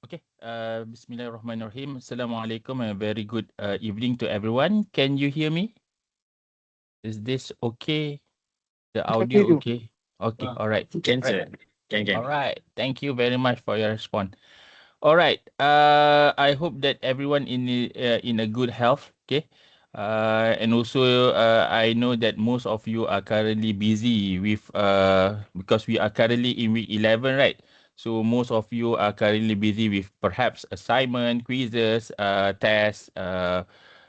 Okay. Bismillahirrahmanirrahim. Assalamualaikum and a very good evening to everyone. Can you hear me? Is this okay? The I can hear audio you. okay? Okay. All right. Can Right. sir. Can. All right. Thank you very much for your response. All right. I hope that everyone in a good health. Okay. And also, I know that most of you are currently busy with because we are currently in week 11, right? So most of you are currently busy with perhaps assignment, quizzes, tests,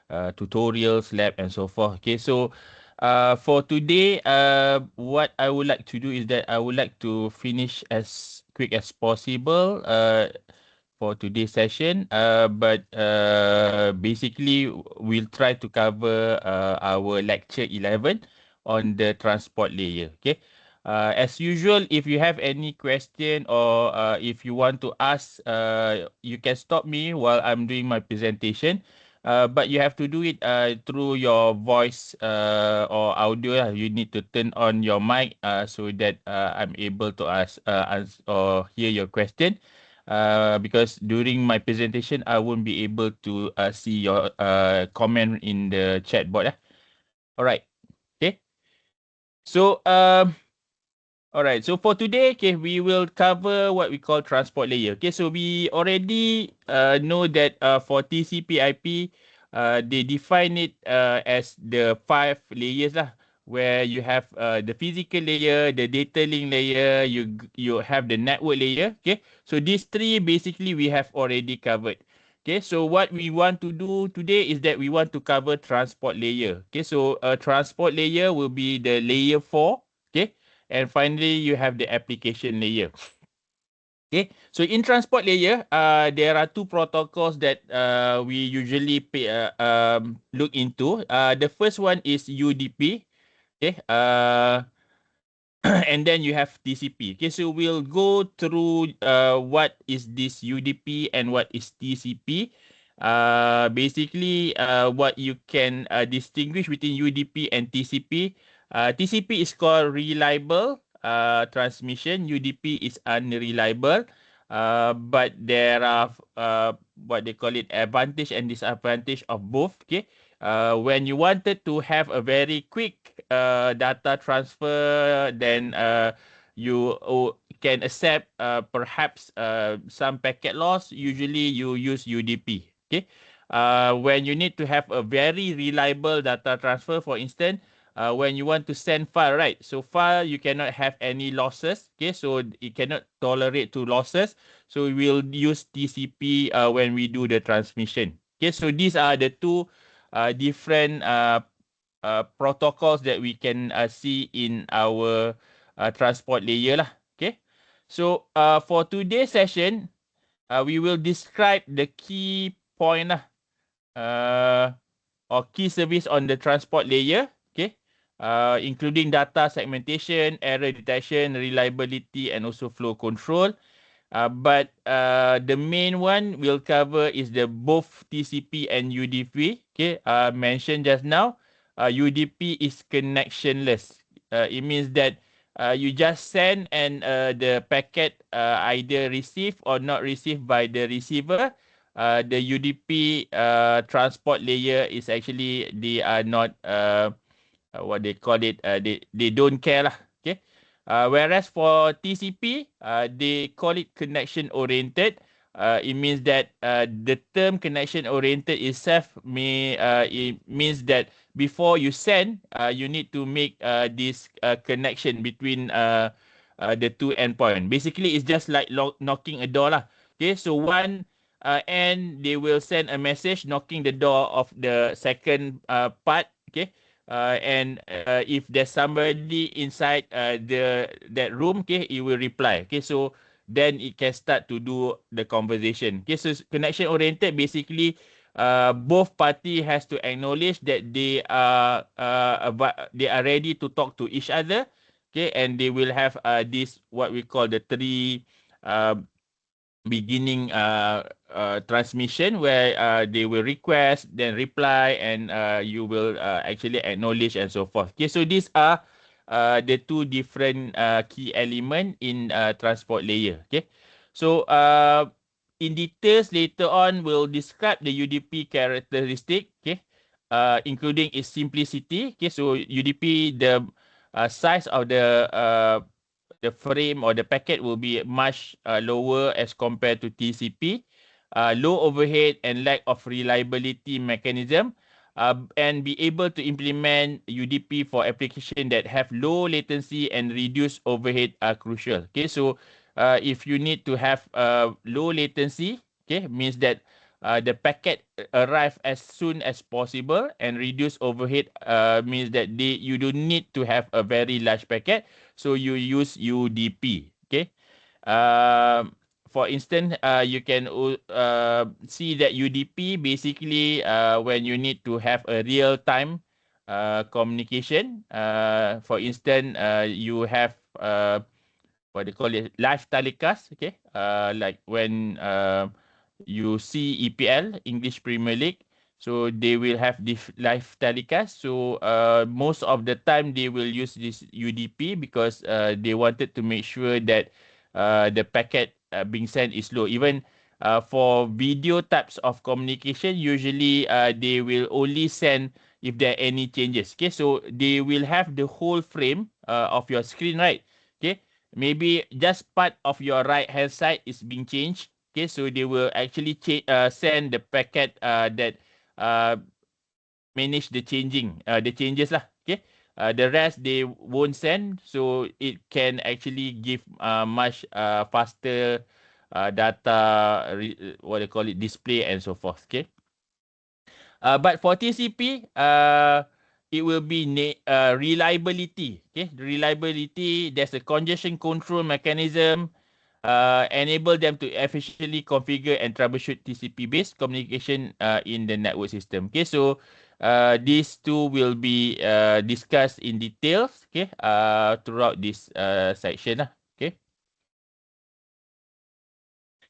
tutorials, lab, and so forth. Okay. So, for today, what I would like to do is that I would like to finish as quick as possible. For today's session. But basically, we'll try to cover our lecture 11 on the transport layer. Okay. As usual, if you have any question or if you want to ask, you can stop me while I'm doing my presentation. But you have to do it through your voice or audio. You need to turn on your mic so that I'm able to ask or hear your question. Because during my presentation, I won't be able to see your comment in the chat board. All right. Okay. So, all right. So for today, okay, we will cover what we call transport layer. Okay. So we already know that for TCP/IP, they define it as the 5 layers lah, where you have the physical layer, the data link layer, you have the network layer. Okay. So these three basically we have already covered. Okay, so what we want to do today is that we want to cover transport layer. Okay, so a transport layer will be the layer 4. Okay, and finally, you have the application layer. Okay, so in transport layer, there are two protocols that we usually look into. The first one is UDP. Okay, and then you have TCP. Okay, so we'll go through what is this UDP and what is TCP. Basically, what you can distinguish between UDP and TCP. TCP is called reliable transmission. UDP is unreliable. But there are what they call it advantage and disadvantage of both. Okay, when you wanted to have a very quick data transfer, then you can accept perhaps some packet loss. Usually you use UDP. Okay. When you need to have a very reliable data transfer, for instance, when you want to send file, right? So file you cannot have any losses. Okay, so it cannot tolerate to losses. So we will use TCP when we do the transmission. Okay, so these are the two different protocols that we can see in our transport layer lah. Okay. So for today's session, we will describe the key point lah, uh, or key service on the transport layer. Okay. Including data segmentation, error detection, reliability, and also flow control. But the main one we'll cover is the both TCP and UDP. Okay, mentioned just now. UDP is connectionless. It means that you just send and the packet either received or not received by the receiver. The UDP transport layer is actually they are not what they call it. They don't care lah. Okay. Whereas for TCP, they call it connection oriented. It means that the term connection oriented itself it means that before you send, you need to make this connection between the two endpoint. Basically, it's just like knocking a door lah. Okay, so one end they will send a message knocking the door of the second part. Okay, and if there's somebody inside that room, okay, it will reply. Okay, so then it can start to do the conversation. Okay, so connection oriented basically both party has to acknowledge that they are ready to talk to each other. Okay, and they will have this what we call the three uh, beginning transmission where they will request, then reply, and you will actually acknowledge and so forth. Okay, so these are the two different key element in transport layer. Okay, so in details later on will describe the UDP characteristic, okay, including its simplicity. Okay, so UDP, the size of the frame or the packet will be much lower as compared to TCP. Low overhead and lack of reliability mechanism, and be able to implement UDP for application that have low latency and reduced overhead are crucial. Okay, so if you need to have low latency, okay, means that the packet arrive as soon as possible, and reduce overhead means that you don't need to have a very large packet, so you use UDP. Okay. Um, for instance, you can see that UDP basically when you need to have a real-time communication. For instance, you have what they call it, live telecast. Okay, like when you see EPL, English Premier League, so they will have this live telecast. So most of the time they will use this UDP because they wanted to make sure that the packet being sent is low. Even for video types of communication, usually they will only send if there are any changes. Okay, so they will have the whole frame of your screen, right? Okay, maybe just part of your right hand side is being changed. Okay, so they will actually send the packet that uh, manage the changes lah. Okay, the rest they won't send, so it can actually give much faster data, what they call it, display and so forth. Okay. But for TCP, it will be reliability. Okay, reliability. There's a congestion control mechanism. Enable them to efficiently configure and troubleshoot TCP-based communication in the network system. Okay, so these two will be discussed in details. Okay, throughout this section. Okay.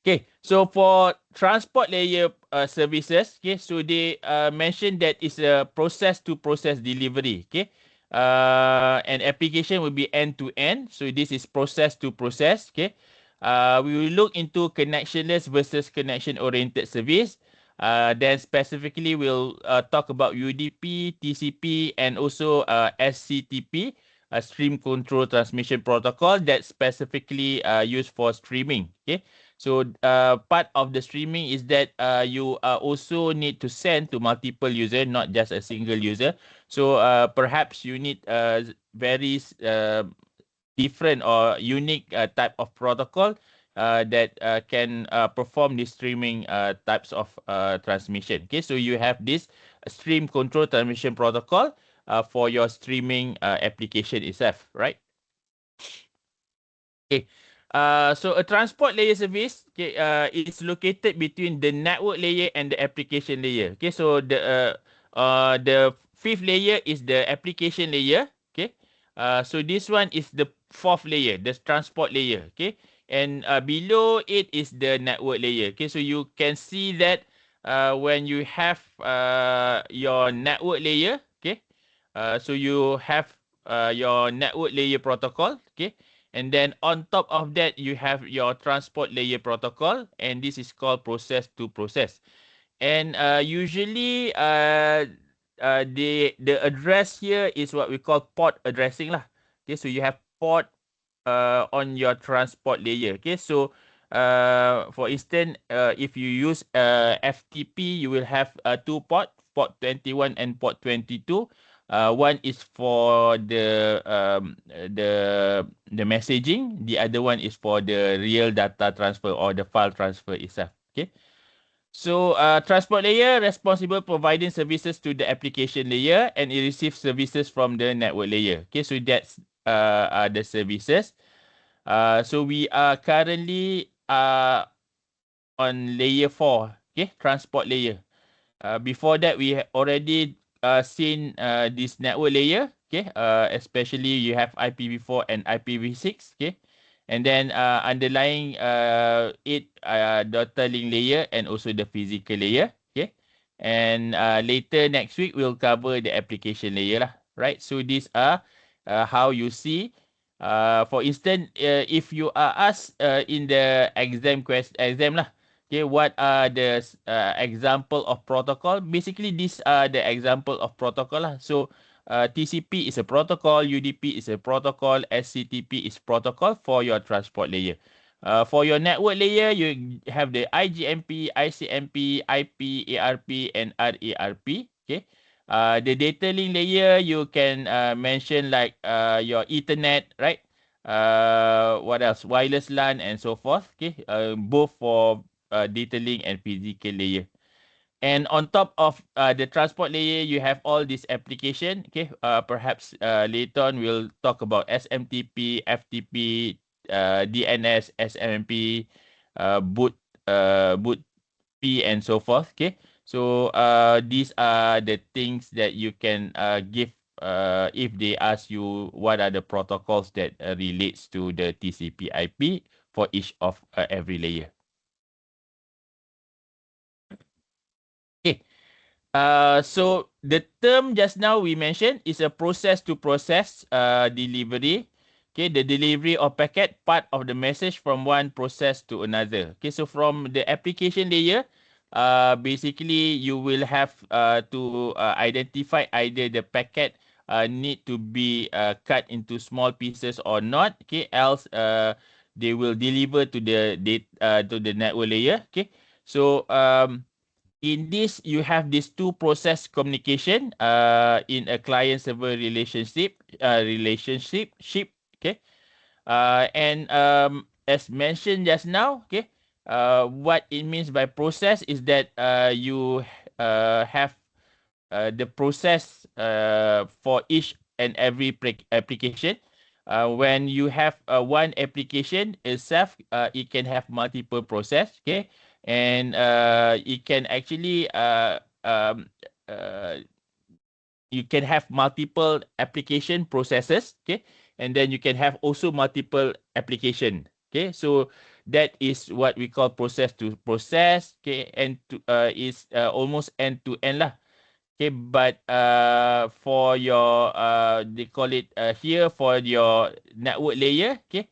Okay, so for transport layer services, okay, so they mentioned that it's a process-to-process delivery, okay. An application will be end-to-end, so this is process-to-process, okay. We will look into connectionless versus connection-oriented service. Then specifically, we'll talk about UDP, TCP, and also SCTP, a stream control transmission protocol that's specifically used for streaming, okay. So part of the streaming is that you also need to send to multiple user, not just a single user. So perhaps you need very different or unique type of protocol that can perform the streaming types of transmission. Okay, so you have this stream control transmission protocol for your streaming application itself, right? Okay. So a transport layer service, okay, is located between the network layer and the application layer. Okay, so the fifth layer is the application layer. Okay. So this one is the fourth layer, the transport layer. Okay, and below it is the network layer. Okay, so you can see that when you have your network layer, okay, so you have your network layer protocol. Okay. And then on top of that, you have your transport layer protocol, and this is called process to process. And usually, the address here is what we call port addressing lah. Okay, so you have port on your transport layer. Okay, so for instance, if you use FTP, you will have two port 21 and port 22. One is for the messaging. The other one is for the real data transfer or the file transfer itself. Okay. So transport layer responsible providing services to the application layer, and it receives services from the network layer. Okay, so that's are the services. So we are currently on layer 4. Okay, transport layer. Before that, we already seen this network layer. Okay, especially you have IPv4 and IPv6. Okay, and then underlying it data link layer and also the physical layer. Okay, and later next week we'll cover the application layer lah. Right. So these are how you see. For instance, if you are asked in the exam lah, Okay, what are the example of protocol? Basically, these are the example of protocol lah. So, TCP is a protocol, UDP is a protocol, SCTP is protocol for your transport layer. For your network layer, you have the IGMP, ICMP, IP, ARP, and RARP. Okay. The data link layer, you can mention like your Ethernet, right? What else? Wireless LAN and so forth. Okay. Both for data link and physical layer. And on top of the transport layer, you have all this application. Okay, perhaps later on we'll talk about SMTP, FTP, DNS, SMMP, boot, boot P, and so forth. Okay, so these are the things that you can give if they ask you what are the protocols that relates to the TCP/IP for each of every layer. Okay. So the term just now we mentioned is a process to process delivery. Okay, the delivery of packet part of the message from one process to another. Okay, so from the application layer, basically you will have to identify either the packet need to be cut into small pieces or not. Okay, else they will deliver to the to the network layer. Okay, so in this, you have these two process communication in a client server relationship. Okay. And as mentioned just now, okay, what it means by process is that you have the process for each and every application. When you have one application itself, it can have multiple process, okay, and it can actually you can have multiple application processes, okay, and then you can have also multiple application, okay. So that is what we call process to process, okay, and to is almost end to end lah. Okay, but for your they call it here for your network layer, okay,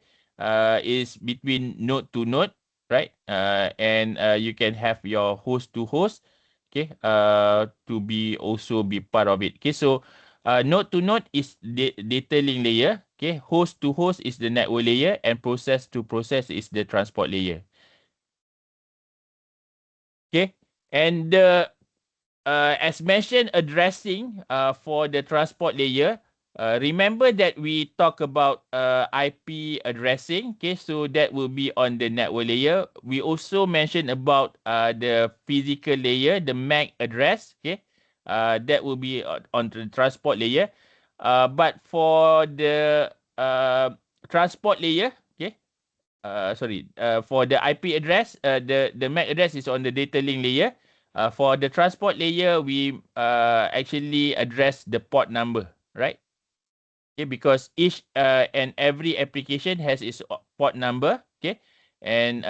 is between node to node, right? And you can have your host to host, okay, to be also be part of it. Okay, so node to node is the data link layer, okay, host to host is the network layer, and process to process is the transport layer. Okay, and the as mentioned, addressing for the transport layer, remember that we talk about IP addressing. Okay, so that will be on the network layer. We also mentioned about the physical layer, the MAC address. Okay, that will be on the transport layer. But for the transport layer, okay, for the IP address, the MAC address is on the data link layer. For the transport layer, we actually address the port number, right? Okay, because each and every application has its port number, okay? And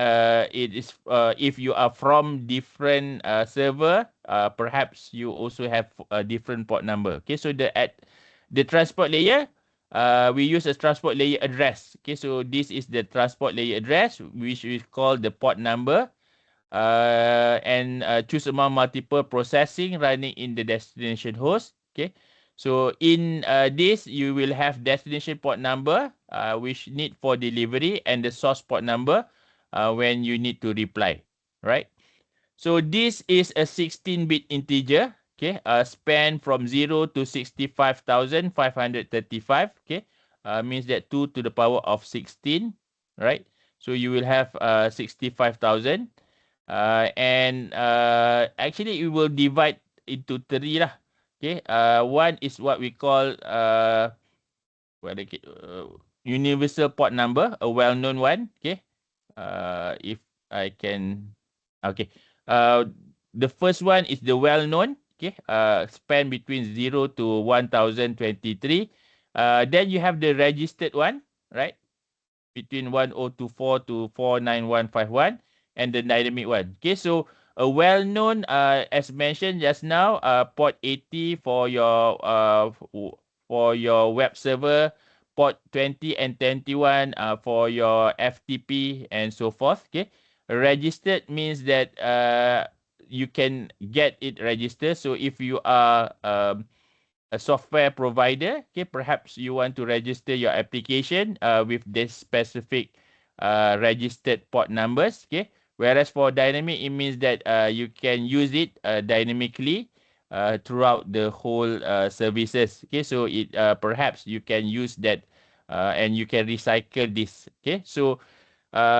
it is if you are from different server, perhaps you also have a different port number. Okay, so the transport layer, we use a transport layer address. Okay, so this is the transport layer address, which we call the port number. And choose among multiple processing running in the destination host. Okay, so in this, you will have destination port number, which need for delivery, and the source port number when you need to reply, right? So this is a 16-bit integer, okay, span from 0 to 65,535, okay, means that 2 to the power of 16, right? So you will have 65,000. And actually, we will divide into three lah. Okay, one is what we call universal port number, a well-known one. Okay, if I can, okay. The first one is the well-known. Okay, span between 0 to 1023. Then you have the registered one, right? Between 1024 to 49151, and the dynamic one. Okay, so a well-known, as mentioned just now, port 80 for your web server, port 20 and 21 for your FTP and so forth. Okay, registered means that you can get it registered. So if you are a software provider, okay, perhaps you want to register your application with this specific registered port numbers, okay. Whereas for dynamic, it means that you can use it dynamically throughout the whole services, okay. So it perhaps you can use that and you can recycle this, okay. So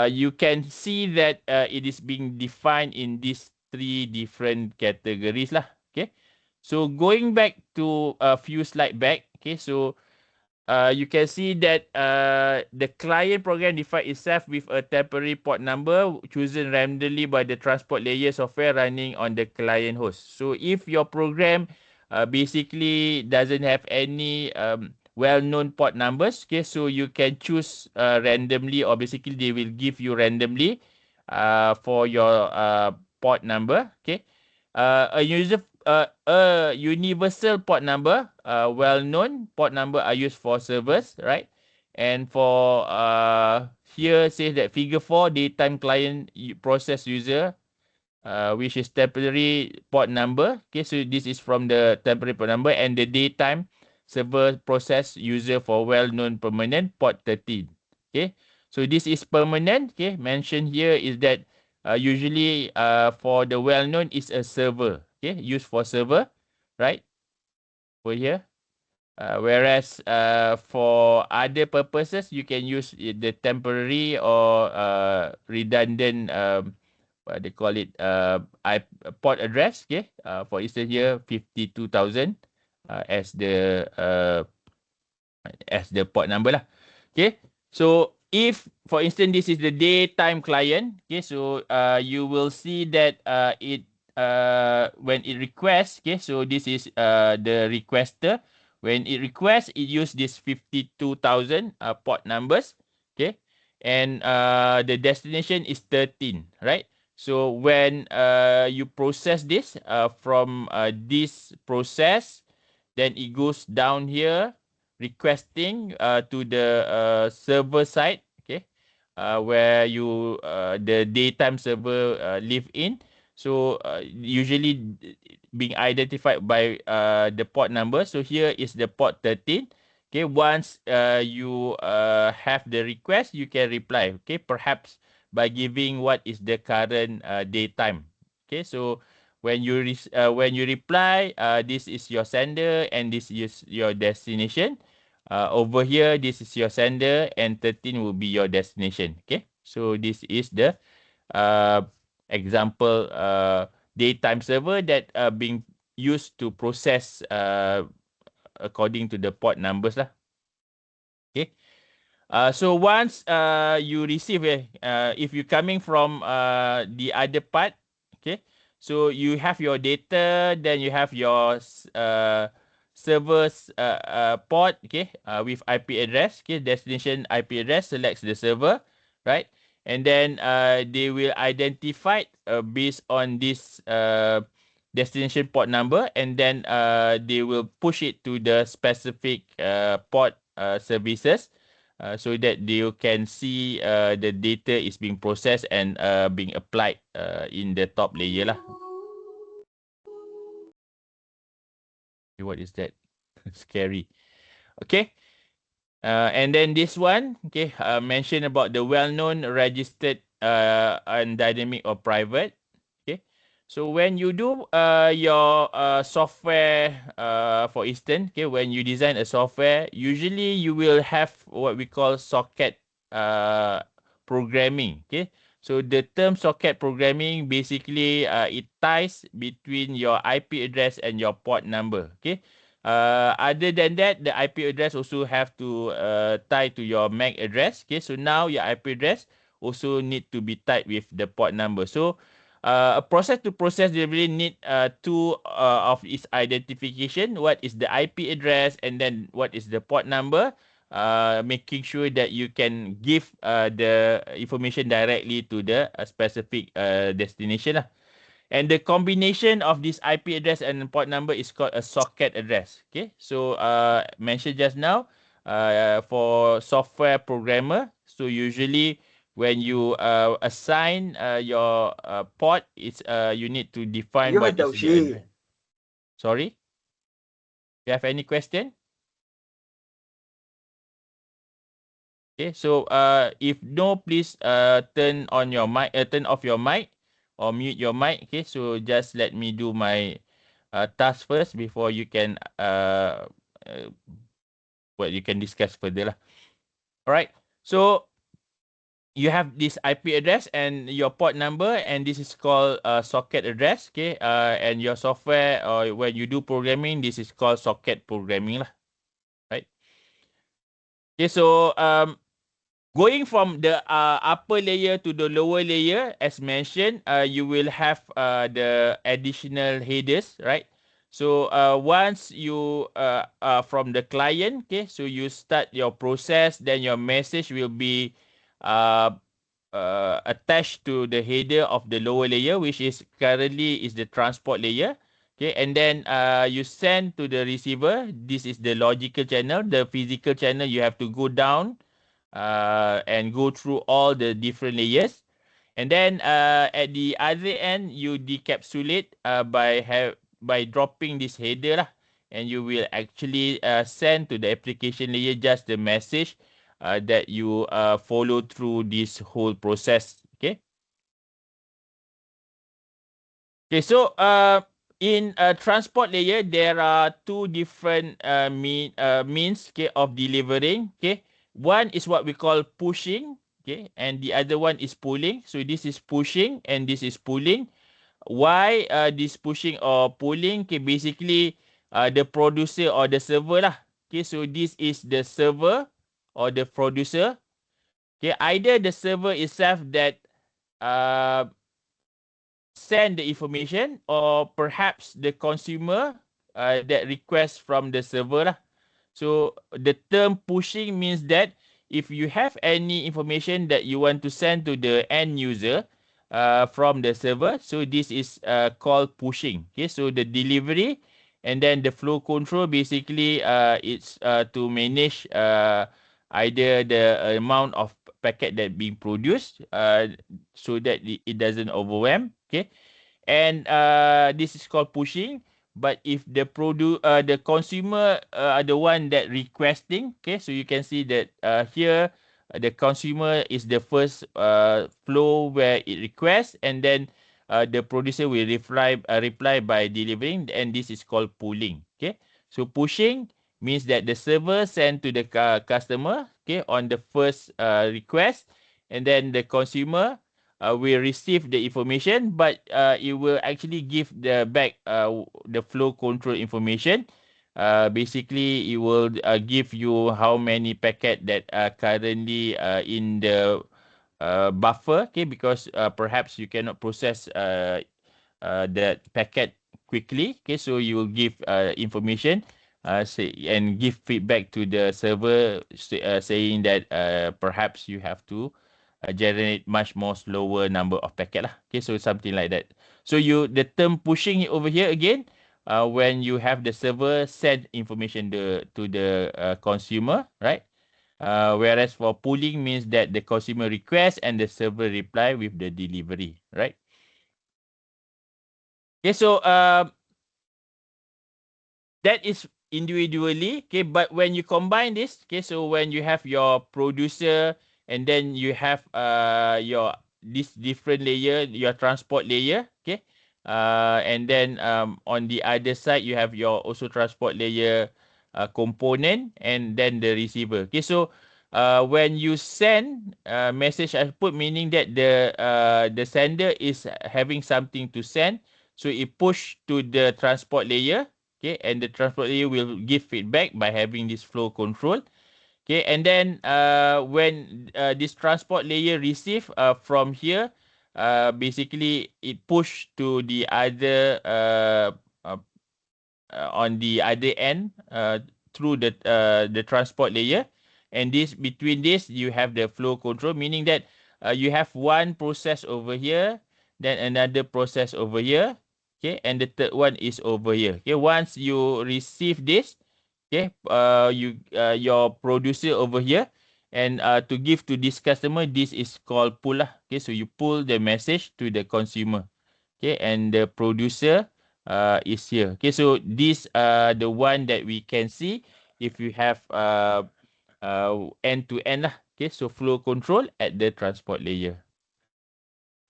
you can see that it is being defined in these three different categories lah, okay. So going back to a few slide back, okay, so you can see that the client program defines itself with a temporary port number chosen randomly by the transport layer software running on the client host. So if your program basically doesn't have any well-known port numbers, okay, so you can choose randomly, or basically they will give you randomly for your port number, okay. A universal port number, well-known port number are used for servers, right? And for here says that figure 4, daytime client process user, which is temporary port number. Okay, so this is from the temporary port number, and the daytime server process user for well-known permanent port 13. Okay, so this is permanent. Okay, mentioned here is that usually for the well-known is a server. Okay, used for server, right? Over here. Whereas for other purposes, you can use the temporary or redundant, what they call it, port address. Okay, for instance here 52,000 as the port number lah. Okay, so if for instance this is the daytime client, okay, so you will see that it when it requests, okay, so this is the requester. When it requests, it use this 52,000 port numbers, okay, and the destination is 13, right? So when you process this from this process, then it goes down here requesting to the server side, okay, where you the daytime server live in. So usually being identified by the port number. So here is the port 13. Okay, once you have the request, you can reply. Okay, perhaps by giving what is the current daytime. Okay, so when you reply, this is your sender and this is your destination. Over here, this is your sender and 13 will be your destination. Okay, so this is the uh, example daytime server that being used to process according to the port numbers lah. Okay. So once you receive, if you're coming from the other part, okay, so you have your data, then you have your server's port, okay, with IP address, okay, destination IP address, selects the server, right? And then they will identify based on this destination port number, and then they will push it to the specific port services so that you can see the data is being processed and being applied in the top layer lah. What is that? Scary. Okay. And then this one, okay, mention about the well-known registered and dynamic or private. Okay. So when you do your software, for instance, okay, when you design a software, usually you will have what we call socket programming. Okay. So the term socket programming basically it ties between your IP address and your port number. Okay. Other than that, the IP address also have to tie to your MAC address. Okay, so now your IP address also need to be tied with the port number. So a process to process delivery need two of its identification. What is the IP address and then what is the port number? Making sure that you can give the information directly to the specific destination lah. And the combination of this IP address and port number is called a socket address. Okay, so mentioned just now for software programmer. So usually when you assign your port, it's you need to define what is the address. Sorry, you have any question? Okay, so if no, please turn on your mic, turn off your mic or mute your mic. Okay, so just let me do my task first before you can well, you can discuss further lah. All right, so you have this IP address and your port number, and this is called socket address. Okay, and your software or when you do programming, this is called socket programming lah. Right. Okay, so going from the upper layer to the lower layer, as mentioned, you will have the additional headers, right? So once you from the client, okay, so you start your process, then your message will be uh, attached to the header of the lower layer, which is currently is the transport layer. Okay, and then you send to the receiver. This is the logical channel. The physical channel, you have to go down and go through all the different layers. And then at the other end, you decapsulate by dropping this header lah, and you will actually send to the application layer just the message that you follow through this whole process. Okay. Okay. So in a transport layer, there are two different means, okay, of delivering. Okay. One is what we call pushing. Okay, and the other one is pulling. So this is pushing and this is pulling. Why this pushing or pulling? Okay, basically the producer or the server lah. Okay, so this is the server or the producer. Okay, either the server itself that uh, send the information, or perhaps the consumer that requests from the server lah. So the term pushing means that if you have any information that you want to send to the end user from the server, so this is called pushing. Okay, so the delivery and then the flow control, basically it's to manage either the amount of packet that being produced so that it doesn't overwhelm. Okay, and this is called pushing. But if the consumer are the one that requesting, okay, so you can see that here the consumer is the first flow where it requests, and then the producer will reply by delivering, and this is called pulling. Okay, so pushing means that the server send to the customer, okay, on the first request, and then the consumer will receive the information, but it will actually give the back the flow control information. Basically, it will give you how many packet that are currently in the buffer. Okay, because perhaps you cannot process that packet quickly. Okay, so you will give information and give feedback to the server saying that perhaps you have to generate much more slower number of packet lah. Okay, so something like that. So the term pushing over here again, when you have the server send information to the consumer, right? Whereas for pulling means that the consumer request and the server reply with the delivery, right? Okay, so that is individually. Okay, but when you combine this, okay, so when you have your producer and then you have your this different layer, your transport layer, okay, and then on the other side you have your also transport layer component, and then the receiver. Okay, so when you send message output, meaning that the sender is having something to send, so it push to the transport layer. Okay, and the transport layer will give feedback by having this flow control. Okay, and then when this transport layer receive from here, basically it push to the other on the other end through the transport layer, and this between this you have the flow control, meaning that you have one process over here, then another process over here. Okay, and the third one is over here. Okay, once you receive this, okay, your producer over here, And to give to this customer, this is called pull lah. Okay, so you pull the message to the consumer. Okay, and the producer is here. Okay, so this the one that we can see if you have end to end lah. Okay, so flow control at the transport layer.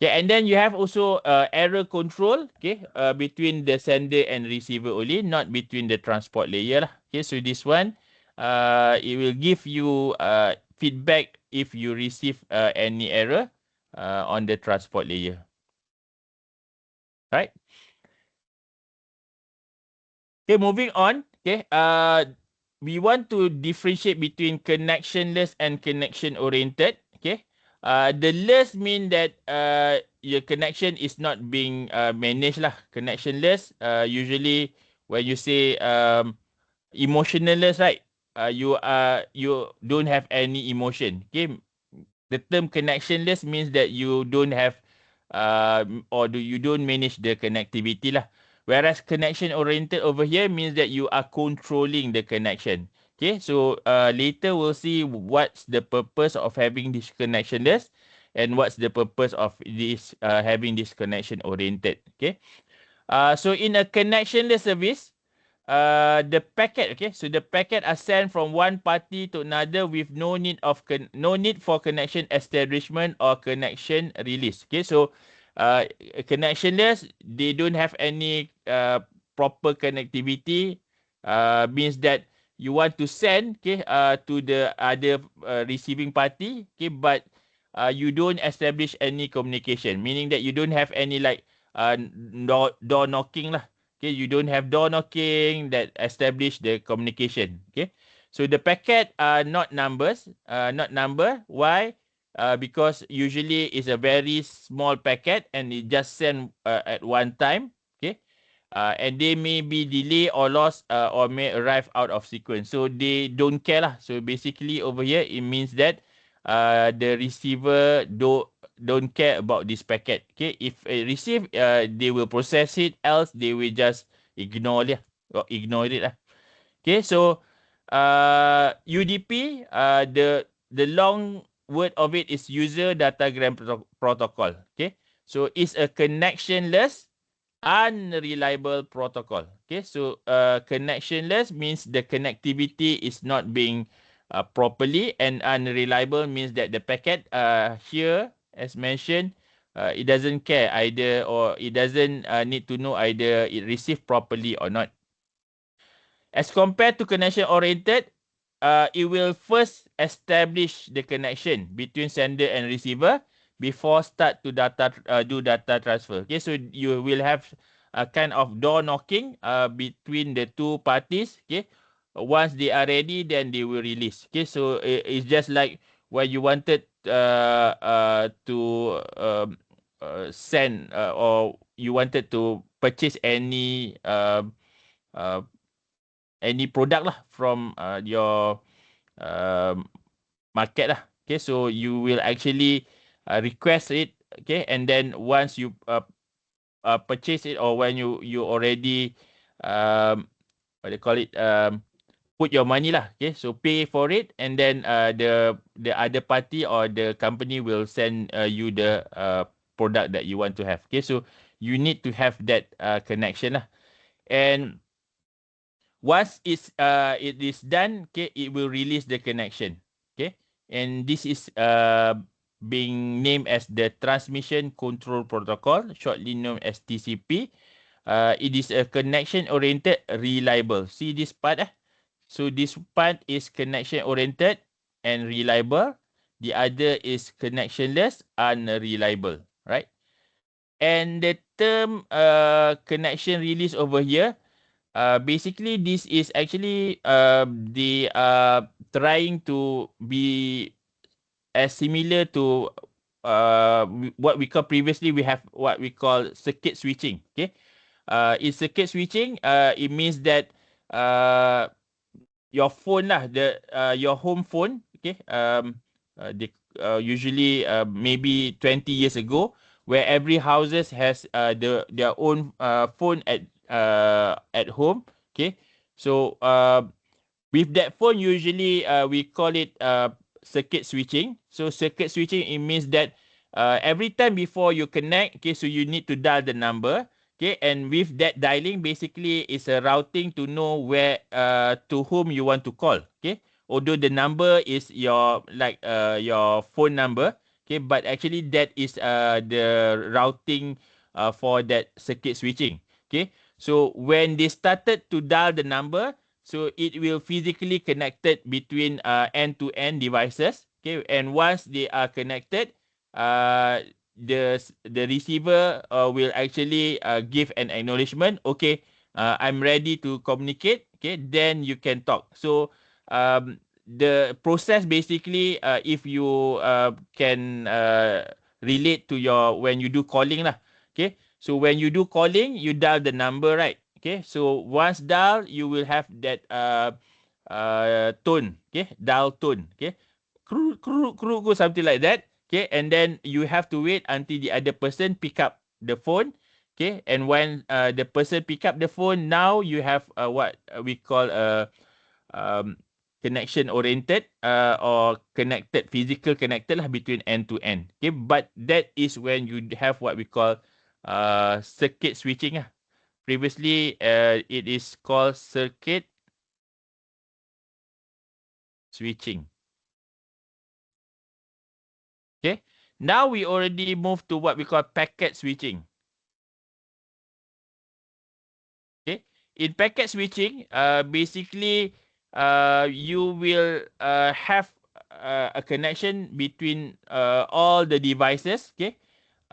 Okay, and then you have also error control, okay, between the sender and receiver only, not between the transport layer lah. Okay, so this one, it will give you feedback if you receive any error on the transport layer. Right? Okay, moving on. Okay, we want to differentiate between connectionless and connection-oriented. Okay, the less mean that your connection is not being managed lah. Connectionless, usually when you say emotionless, right? You don't have any emotion. Okay, the term connectionless means that you don't have you don't manage the connectivity lah. Whereas connection oriented over here means that you are controlling the connection. Okay, so later we'll see what's the purpose of having this connectionless and what's the purpose of this having this connection oriented. Okay, so in a connectionless service, the packet, okay, so the packet are sent from one party to another with no need for connection establishment or connection release. Okay, so connectionless, they don't have any proper connectivity, means that you want to send, okay, to the other receiving party, okay, but you don't establish any communication, meaning that you don't have any like door knocking lah. Okay, you don't have door knocking that establish the communication. Okay, so the packet are not numbers, not number. Why? Because usually it's a very small packet and it just sent at one time. Okay, and they may be delayed or lost or may arrive out of sequence. So they don't care lah. So basically over here it means that the receiver don't care about this packet. Okay, if it receive, they will process it. Else they will just ignore it or ignore it lah. Okay, so UDP, the long word of it is user datagram protocol. Okay, so it's a connectionless, unreliable protocol. Okay, so connectionless means the connectivity is not being properly, and unreliable means that the packet here, as mentioned, it doesn't care either, or it doesn't need to know either it received properly or not. As compared to connection oriented, it will first establish the connection between sender and receiver before start to do data transfer. Okay, so you will have a kind of door knocking between the two parties. Okay, once they are ready, then they will release. Okay, so it's just like when you wanted to send or you wanted to purchase any product lah from your market lah. Okay, so you will actually request it. Okay, and then once you purchase it, or when you already what they call it, put your money lah. Okay, so pay for it, and then the other party or the company will send you the product that you want to have. Okay, so you need to have that connection lah. And once it is done, okay, it will release the connection. Okay, and this is being named as the Transmission Control Protocol, shortly known as TCP. It is a connection-oriented reliable. See this part? So this part is connection-oriented and reliable. The other is connectionless, unreliable. Right? And the term connection release over here, basically this is actually they are trying to be as similar to what we call previously, we have what we call circuit switching. Okay, in circuit switching, it means that your phone lah, your home phone, okay, they usually maybe 20 years ago, where every houses has their own phone at home. Okay, so with that phone, usually we call it circuit switching. So circuit switching, it means that every time before you connect, okay, so you need to dial the number. Okay, and with that dialing, basically it's a routing to know where to whom you want to call. Okay, although the number is your your phone number. Okay, but actually that is the routing for that circuit switching. Okay, so when they started to dial the number, so it will physically connected between end-to-end devices. Okay, and once they are connected, uh, the receiver will actually give an acknowledgement. Okay, I'm ready to communicate. Okay, then you can talk. So the process basically, if you can relate to your when you do calling lah. Okay, so when you do calling, you dial the number, right? Okay, so once dial, you will have that tone. Okay, dial tone. Okay, kru kru kru kru, something like that. Okay, and then you have to wait until the other person pick up the phone. Okay, and when the person pick up the phone, now you have what we call a um, connection oriented or connected, physical connected lah between end to end. Okay, but that is when you have what we call circuit switching lah. Previously, it is called circuit switching. Okay. Now we already moved to what we call packet switching. Okay. In packet switching, basically, you will have a connection between all the devices. Okay.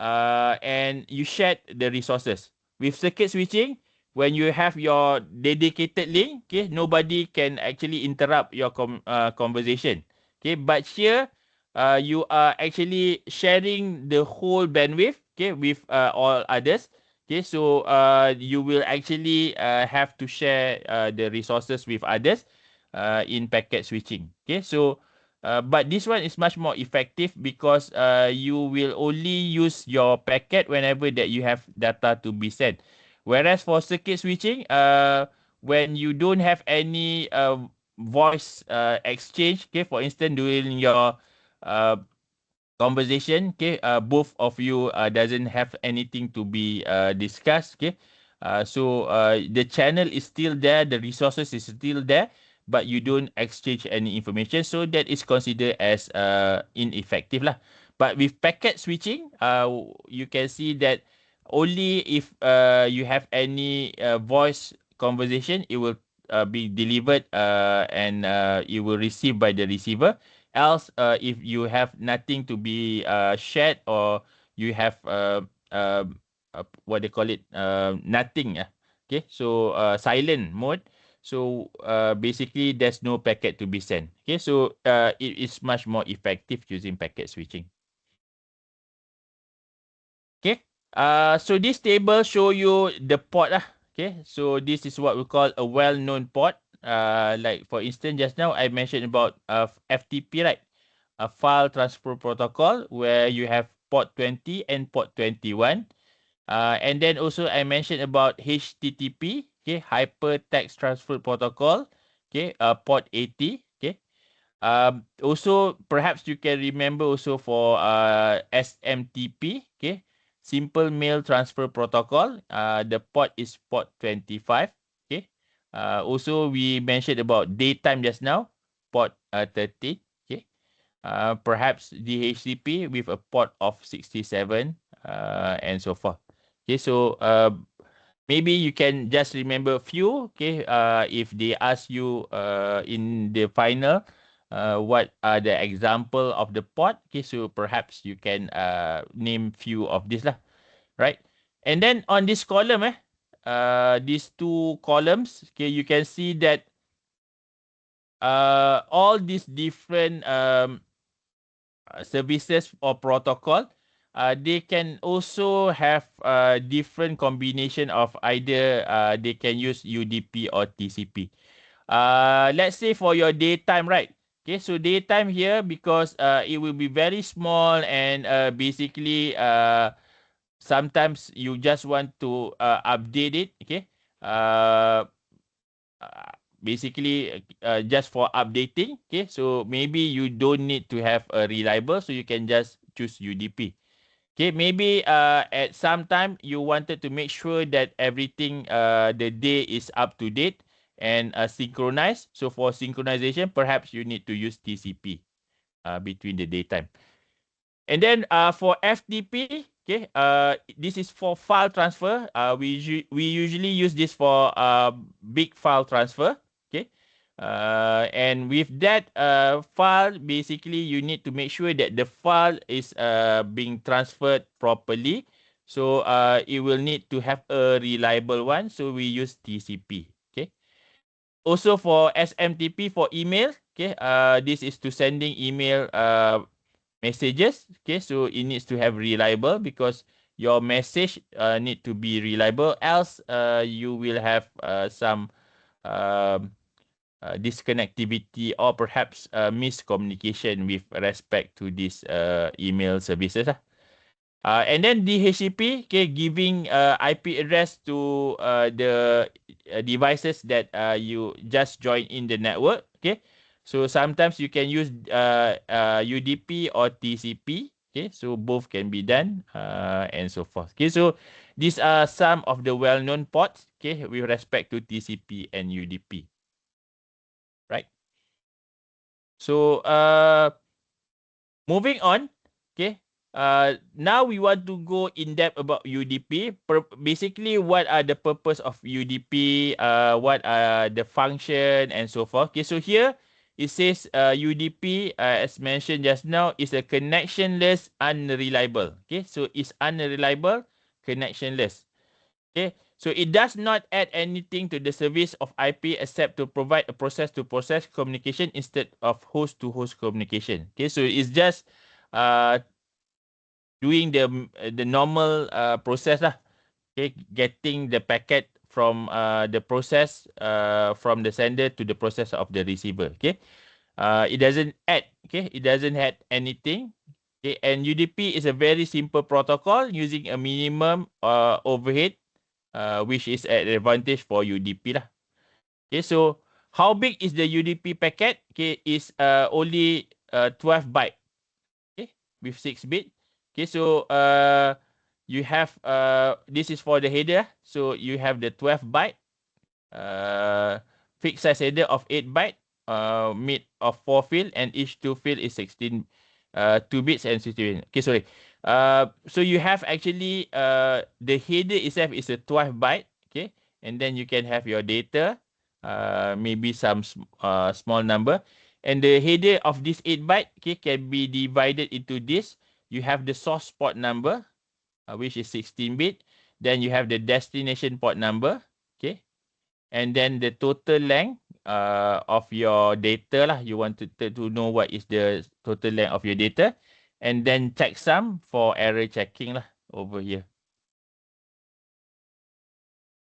And you share the resources. With circuit switching, when you have your dedicated link, okay, nobody can actually interrupt your conversation. Okay, but here, you are actually sharing the whole bandwidth, okay, with all others. Okay, so you will actually have to share the resources with others in packet switching. Okay, so but this one is much more effective because you will only use your packet whenever that you have data to be sent. Whereas for circuit switching, when you don't have any voice exchange, okay, for instance, during your uh, conversation, okay, both of you doesn't have anything to be discussed, okay. So the channel is still there, the resources is still there, but you don't exchange any information, so that is considered as ineffective lah. But with packet switching, you can see that only if you have any voice conversation, it will be delivered and it will receive by the receiver. Else, if you have nothing to be shared, or you have what they call it, nothing, okay, so silent mode. So basically, there's no packet to be sent. Okay, so it is much more effective using packet switching. Okay, so this table show you the port lah. Okay, so this is what we call a well-known port. Like for instance, just now I mentioned about FTP, right? A file transfer protocol, where you have port 20 and port 21. And then also I mentioned about HTTP, okay, Hypertext Transfer Protocol, okay, port 80, okay. Also, perhaps you can remember also for SMTP, okay, Simple Mail Transfer Protocol. The port is port 25, okay. Also, we mentioned about daytime just now, port 30, okay. Perhaps DHCP with a port of 67, and so forth. Okay, so maybe you can just remember a few. Okay, if they ask you in the final, what are the example of the port? Okay, so perhaps you can name few of this lah, right? And then on this column, these two columns, okay, you can see that all these different services or protocol, they can also have different combination of either they can use UDP or TCP. Let's say for your daytime, right? Okay, so daytime here, because it will be very small, and basically sometimes you just want to update it. Okay, uh, basically just for updating. Okay, so maybe you don't need to have a reliable, so you can just choose UDP. Okay, maybe at some time you wanted to make sure that everything, the day is up to date and synchronized. So for synchronization, perhaps you need to use TCP between the daytime. And then for FTP, okay, this is for file transfer. We usually use this for big file transfer. Okay, and with that file, basically you need to make sure that the file is being transferred properly. So it will need to have a reliable one. So we use TCP. Okay. Also for SMTP for email. Okay, this is to sending email messages. Okay, so it needs to have reliable because your message need to be reliable. Else, you will have some um, disconnectivity or perhaps miscommunication with respect to these email services. And then DHCP, okay, giving IP address to the devices that you just join in the network. Okay, so sometimes you can use UDP or TCP. Okay, so both can be done and so forth. Okay, so these are some of the well-known ports. Okay, with respect to TCP and UDP. Right. So moving on. Okay. Now we want to go in depth about UDP. Basically, what are the purpose of UDP? What are the function and so forth. Okay, so here it says UDP, as mentioned just now, is a connectionless unreliable. Okay, so it's unreliable, connectionless. Okay, so it does not add anything to the service of IP except to provide a process-to-process communication instead of host-to-host communication. Okay, so it's just uh, doing the normal process lah. Okay, getting the packet from the process from the sender to the process of the receiver. Okay, it doesn't add. Okay, it doesn't add anything. Okay, and UDP is a very simple protocol using a minimum overhead, which is an advantage for UDP lah. Okay, so how big is the UDP packet? Okay, is only 12 byte. Okay, with 6 bit. Okay, so you have this is for the header. So you have the 12 byte, fixed size header of 8 byte, mid of 4 field, and each 2 field is 16, 2 bits and 16. Okay, sorry. So you have actually the header itself is a 12 byte. Okay, and then you can have your data, maybe some small number. And the header of this 8 byte, okay, can be divided into this. You have the source port number, which is 16 bit. Then you have the destination port number, okay. And then the total length of your data lah. You want to know what is the total length of your data. And then checksum for error checking lah over here.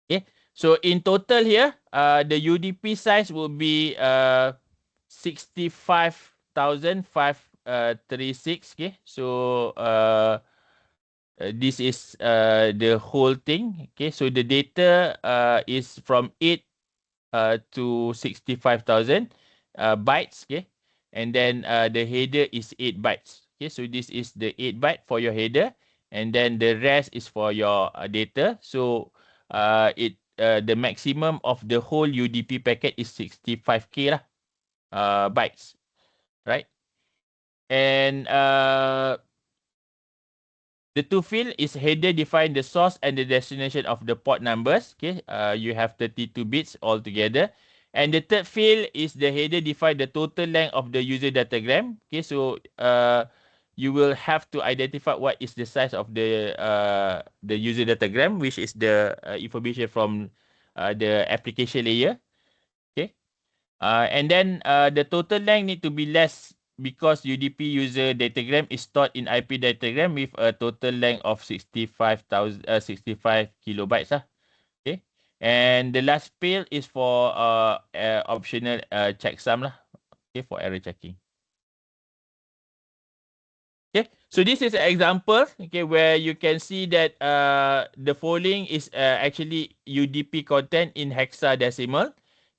Okay. So in total here, the UDP size will be 65,536. Okay. So this is the whole thing. Okay. So the data is from 8 to 65,000 bytes. Okay. And then the header is 8 bytes. Okay. So this is the 8 byte for your header. And then the rest is for your data. So the maximum of the whole UDP packet is 65K lah, bytes, right? And the two field is header define the source and the destination of the port numbers. Okay, you have 32 bits altogether. And the third field is the header define the total length of the user datagram. Okay, so you will have to identify what is the size of the user datagram, which is the information from the application layer. Okay, and then the total length need to be less because UDP user datagram is stored in IP datagram with a total length of 65 kilobytes lah. Okay, and the last field is for optional checksum lah. Okay, for error checking. Okay, so this is an example, okay, where you can see that the following is actually UDP content in hexadecimal.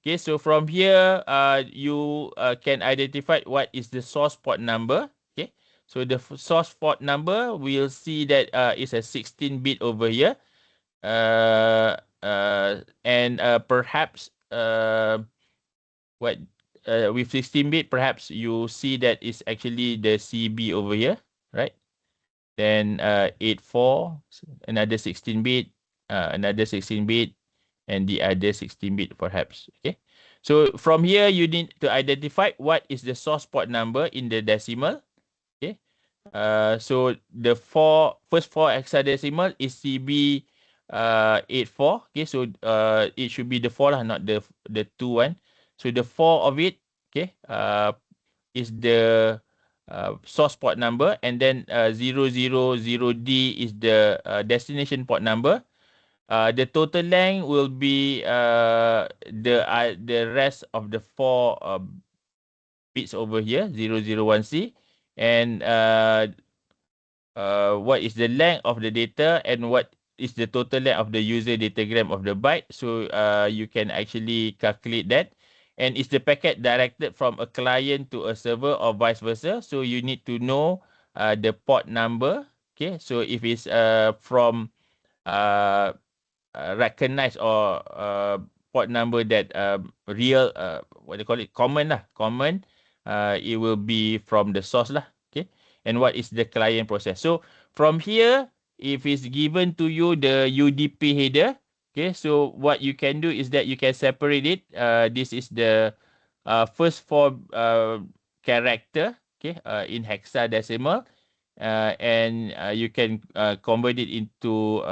Okay, so from here, you can identify what is the source port number. Okay, so the source port number, we'll see that it's a 16-bit over here. And perhaps what with 16-bit, perhaps you see that it's actually the CB over here, right? Then 84, another 16-bit, another 16-bit, and the other 16-bit perhaps. Okay. So from here, you need to identify what is the source port number in the decimal. Okay. So the first four hexadecimal is CB 84. Okay. So it should be the 4 lah, not the 2 one. So the 4 of it, okay, is the source port number, and then 000D is the destination port number. The total length will be the rest of the 4 bits over here, 001C, and what is the length of the data and what is the total length of the user datagram of the byte. So you can actually calculate that. And is the packet directed from a client to a server or vice versa? So you need to know the port number. Okay, so if it's from recognized or port number that real, what they call it, common lah, common, it will be from the source lah. Okay, and what is the client process? So from here, if it's given to you the UDP header, okay, so what you can do is that you can separate it. This is the first 4 character, okay, in hexadecimal. And you can convert it into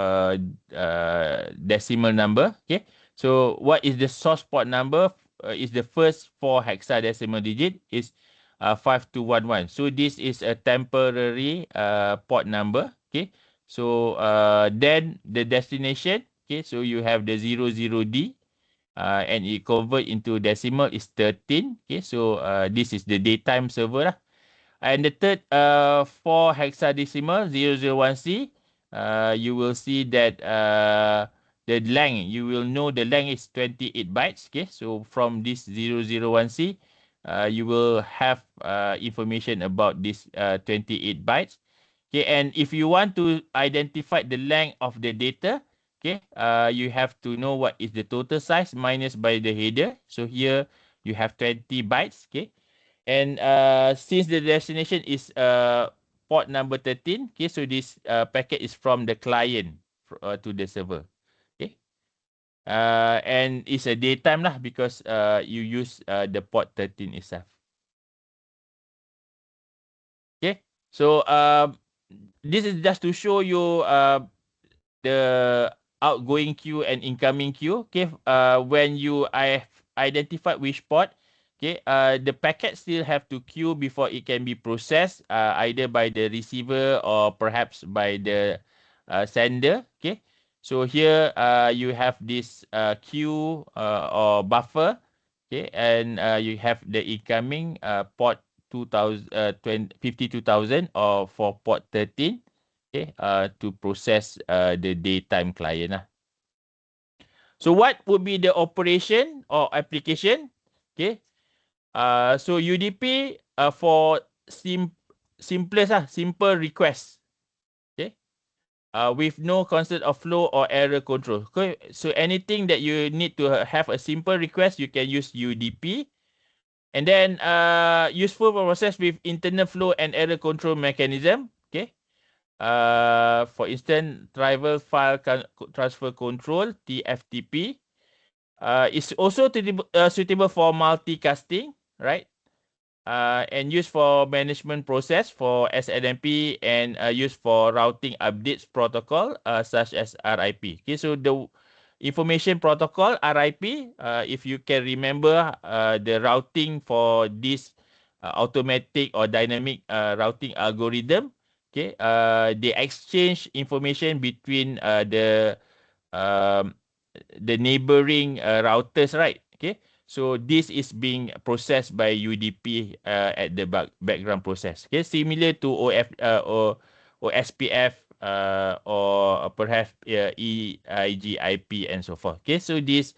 decimal number. Okay, so what is the source port number? Is the first 4 hexadecimal digit is 5211. So this is a temporary port number. Okay, so then the destination. Okay, so you have the 00D. And it convert into decimal is 13. Okay, so this is the daytime server lah. And the third 4 hexadecimal 001C, you will see that the length, you will know the length is 28 bytes. Okay, so from this 001C, you will have information about this 28 bytes. Okay, and if you want to identify the length of the data, okay, you have to know what is the total size minus by the header. So here you have 20 bytes. Okay. And since the destination is port number 13, okay, so this packet is from the client to the server. Okay. And it's a daytime lah because you use the port 13 itself. Okay. So this is just to show you the outgoing queue and incoming queue. Okay. When you identify which port, okay, the packet still have to queue before it can be processed, either by the receiver or perhaps by the sender. Okay, so here you have this queue or buffer. Okay, and you have the incoming port 52,000 or for port 13. Okay, to process the daytime client lah. So what would be the operation or application? Okay. So UDP for simplest simple request. Okay. With no concept of flow or error control. Okay. So anything that you need to have a simple request, you can use UDP. And then useful for process with internal flow and error control mechanism. Okay. For instance, trivial file transfer control (TFTP). It's also suitable for multicasting, right? And used for management process for SNMP and used for routing updates protocol such as RIP. Okay, so the information protocol RIP, if you can remember the routing for this automatic or dynamic routing algorithm, okay, they exchange information between um, the neighboring routers, right? Okay, so this is being processed by UDP at the background process. Okay, similar to or SPF or perhaps EIGIP and so forth. Okay, so this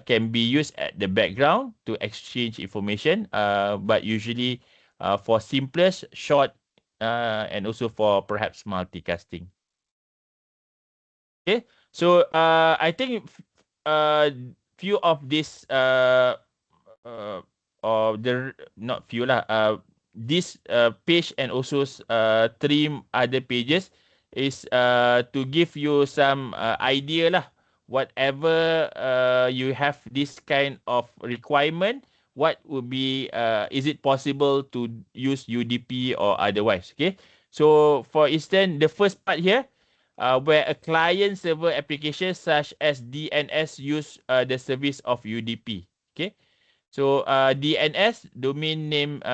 can be used at the background to exchange information, but usually for simplest, short, and also for perhaps multicasting. Okay, so I think few of these uh, or the not few lah. This page and also three other pages is to give you some idea lah. Whatever you have this kind of requirement, what would be is it possible to use UDP or otherwise? Okay, so for instance, the first part here. Where a client-server application such as DNS use the service of UDP. Okay, so DNS, domain name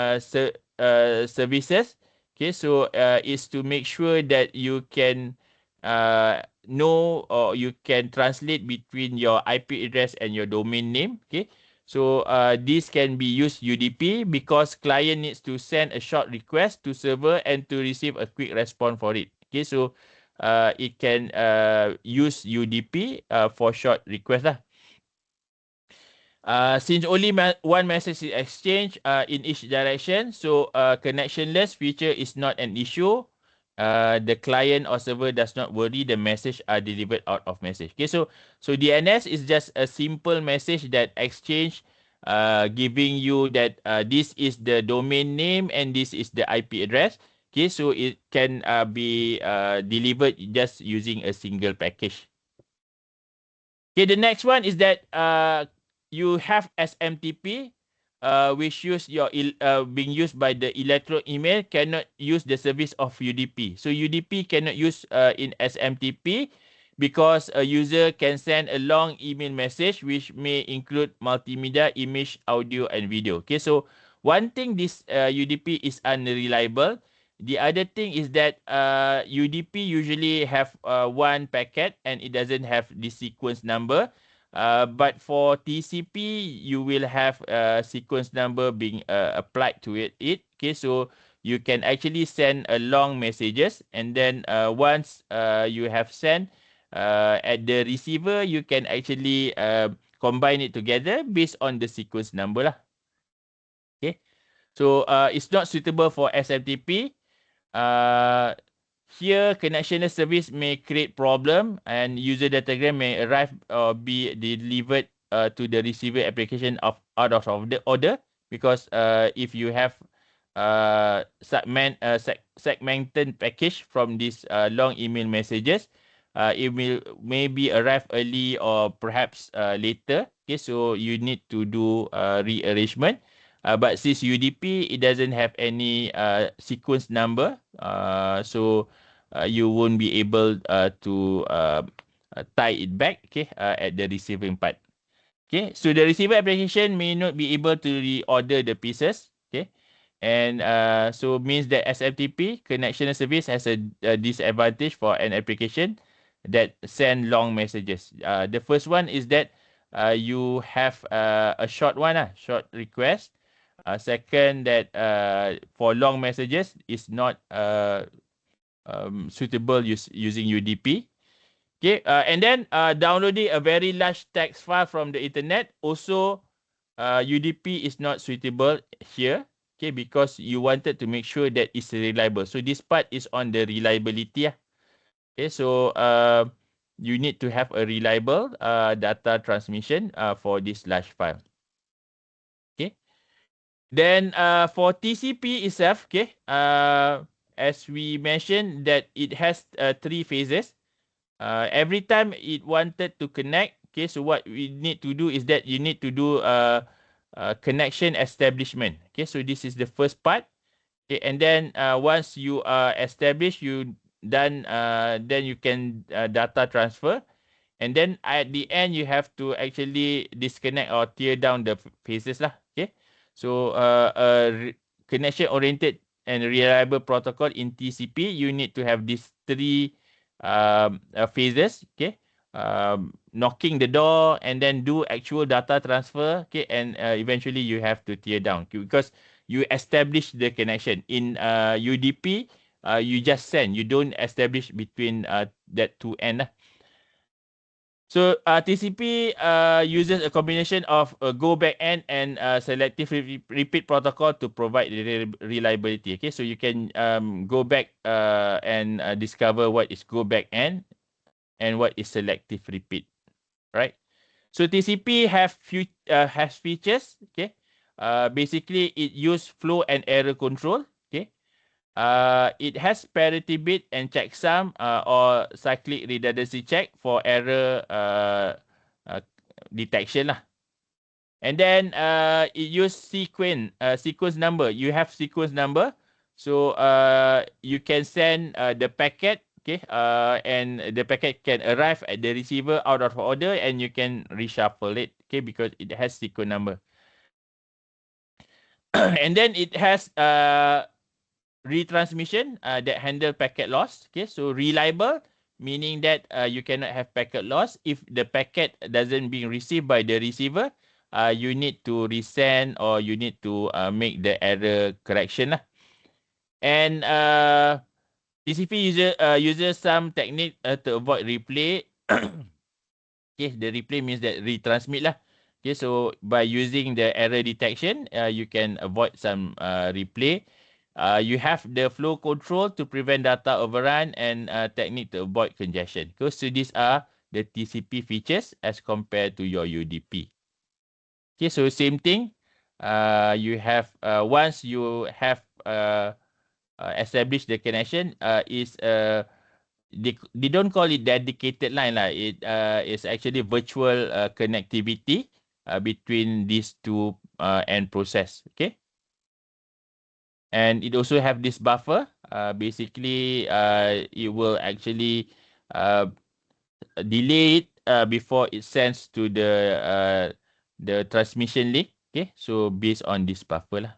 services. Okay, so is to make sure that you can know or you can translate between your IP address and your domain name. Okay, so this can be used UDP because client needs to send a short request to server and to receive a quick response for it. Okay, so it can use UDP for short request lah. Since only one message is exchanged in each direction, so connectionless feature is not an issue. The client or server does not worry the message are delivered out of message. Okay, so DNS is just a simple message that exchange, giving you that this is the domain name and this is the IP address. Okay, so it can be delivered just using a single package. Okay, the next one is that you have SMTP, which being used by the electro email cannot use the service of UDP. So UDP cannot use in SMTP because a user can send a long email message which may include multimedia, image, audio, and video. Okay, so one thing this UDP is unreliable. The other thing is that UDP usually have one packet and it doesn't have the sequence number. But for TCP, you will have a sequence number being applied to it. Okay, so you can actually send a long messages, and then once you have sent at the receiver, you can actually combine it together based on the sequence number lah. Okay, so it's not suitable for SMTP. Here, connectionless service may create problem and user datagram may arrive or be delivered to the receiver application out of the order because if you have segmented package from these long email messages, it will maybe arrive early or perhaps later. Okay, so you need to do rearrangement. But since UDP, it doesn't have any sequence number, so you won't be able to tie it back, okay, at the receiving part. Okay, so the receiver application may not be able to reorder the pieces, okay, and so means that SFTP connection service has a disadvantage for an application that send long messages. The first one is that you have a short one, short request. Second, that for long messages is not suitable using UDP. Okay, and then downloading a very large text file from the internet also UDP is not suitable here. Okay, because you wanted to make sure that it's reliable. So this part is on the reliability. Okay, so you need to have a reliable data transmission for this large file. Okay. Then for TCP itself, okay, as we mentioned that it has three phases. Every time it wanted to connect, okay, so what we need to do is that you need to do connection establishment. Okay, so this is the first part. Okay, and then once you are established, you done, then you can data transfer. And then at the end, you have to actually disconnect or tear down the phases lah. Okay, so connection-oriented and reliable protocol in TCP, you need to have these three phases. Okay, knocking the door and then do actual data transfer. Okay, and eventually you have to tear down because you establish the connection in UDP. You just send. You don't establish between that two end. So TCP uses a combination of go backend and selective repeat protocol to provide reliability. Okay, so you can go back and discover what is go backend and what is selective repeat, right? So TCP has features. Okay, basically it use flow and error control. Okay, it has parity bit and checksum or cyclic redundancy check for error uh, detection lah. And then it use sequence number. You have sequence number, so you can send the packet. Okay, and the packet can arrive at the receiver out of order, and you can reshuffle it. Okay, because it has sequence number. And then it has retransmission that handle packet loss. Okay, so reliable, meaning that you cannot have packet loss. If the packet doesn't being received by the receiver, you need to resend or you need to make the error correction lah. And TCP uses some technique to avoid replay. Okay, the replay means that retransmit lah. Okay, so by using the error detection, you can avoid some replay. You have the flow control to prevent data overrun and technique to avoid congestion. So these are the TCP features as compared to your UDP. Okay, so same thing. You have once you have established the connection, they don't call it dedicated line lah. It is actually virtual connectivity between these two end process. Okay. And it also have this buffer. Basically, it will actually delay it before it sends to the transmission link. Okay, so based on this buffer lah.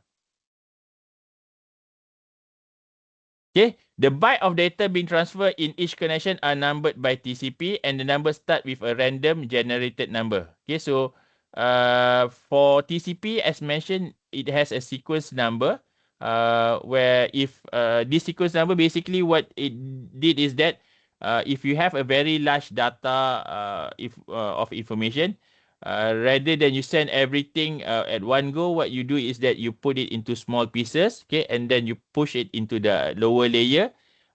Okay, the byte of data being transferred in each connection are numbered by TCP, and the numbers start with a random generated number. Okay, so for TCP, as mentioned, it has a sequence number. Where if this sequence number, basically what it did is that if you have a very large data of information, rather than you send everything at one go, what you do is that you put it into small pieces, okay, and then you push it into the lower layer,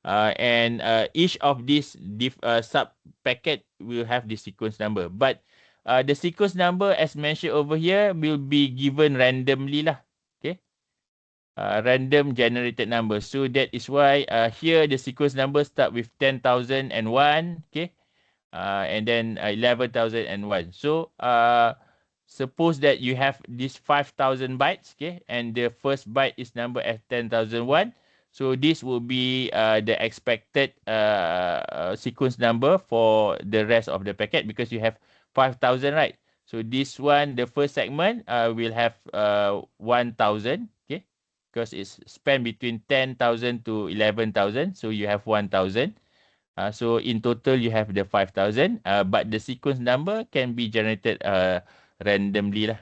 and each of these sub packet will have the sequence number. But the sequence number, as mentioned over here, will be given randomly lah, okay. Random generated number. So that is why here the sequence number start with 10,001, okay, and then 11,001. So suppose that you have this 5,000 bytes, okay, and the first byte is number as 10,001. So this will be the expected sequence number for the rest of the packet, because you have 5,000, right? So this one, the first segment will have 1,000, okay, because it's spanned between 10,000 to 11,000. So you have 1,000. So in total, you have the 5,000. But the sequence number can be generated randomly lah.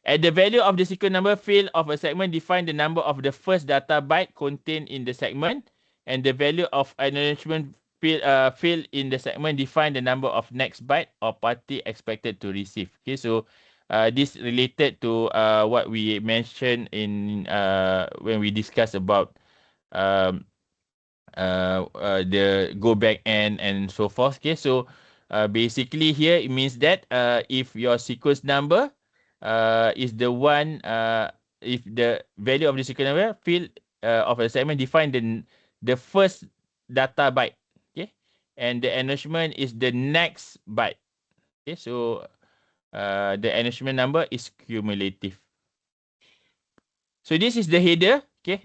At the value of the sequence number field of a segment, define the number of the first data byte contained in the segment, and the value of acknowledgement field in the segment define the number of next byte or party expected to receive. Okay, so this related to what we mentioned in when we discussed about the go back and so forth. Okay, so basically here it means that if your sequence number is the one, if the value of the sequence number field of a segment define the first data byte, okay, and the acknowledgement is the next byte. Okay, so the acknowledgement number is cumulative. So this is the header, okay,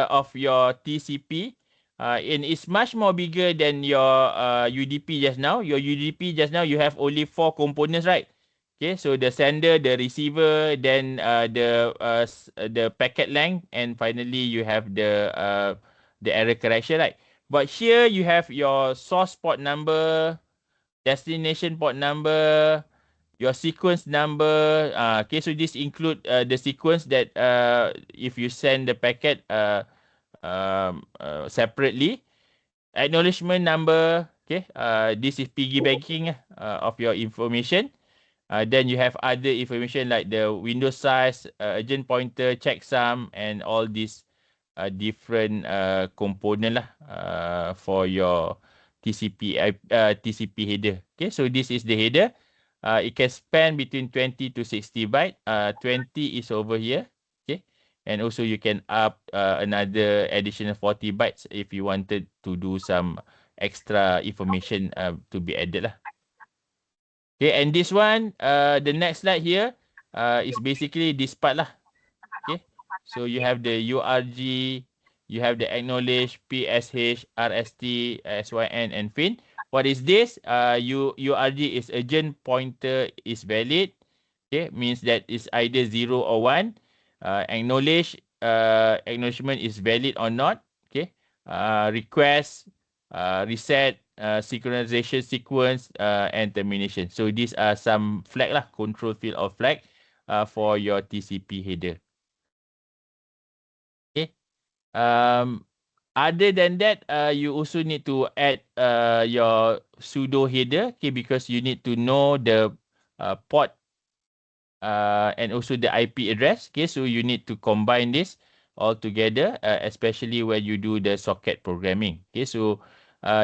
of your TCP. And it's much more bigger than your UDP just now. Your UDP just now, you have only 4 components, right? Okay, so the sender, the receiver, then the packet length, and finally you have the error correction, right? But here you have your source port number, destination port number, your sequence number. Okay, so this include the sequence that if you send the packet separately, acknowledgement number, Okay, this is piggybacking of your information. Then you have other information like the window size, urgent pointer, checksum, and all these different component lah for your TCP header. Okay, so this is the header. It can span between 20 to 60 byte. 20 is over here. Okay, and also you can up another additional 40 bytes if you wanted to do some extra information to be added lah. Okay, and this one, the next slide here, is basically this part lah. Okay, so you have the URG, you have the acknowledge, PSH, RST, SYN, and FIN. What is this? URG is urgent pointer is valid. Okay, means that it's either 0 or 1. Acknowledge, acknowledgement is valid or not. Okay, request, reset, synchronization sequence, and termination. So these are some flag lah, control field of flag for your TCP header. Okay. Other than that, you also need to add your pseudo header, okay, because you need to know the port and also the IP address. Okay, so you need to combine this all together, especially when you do the socket programming. Okay, so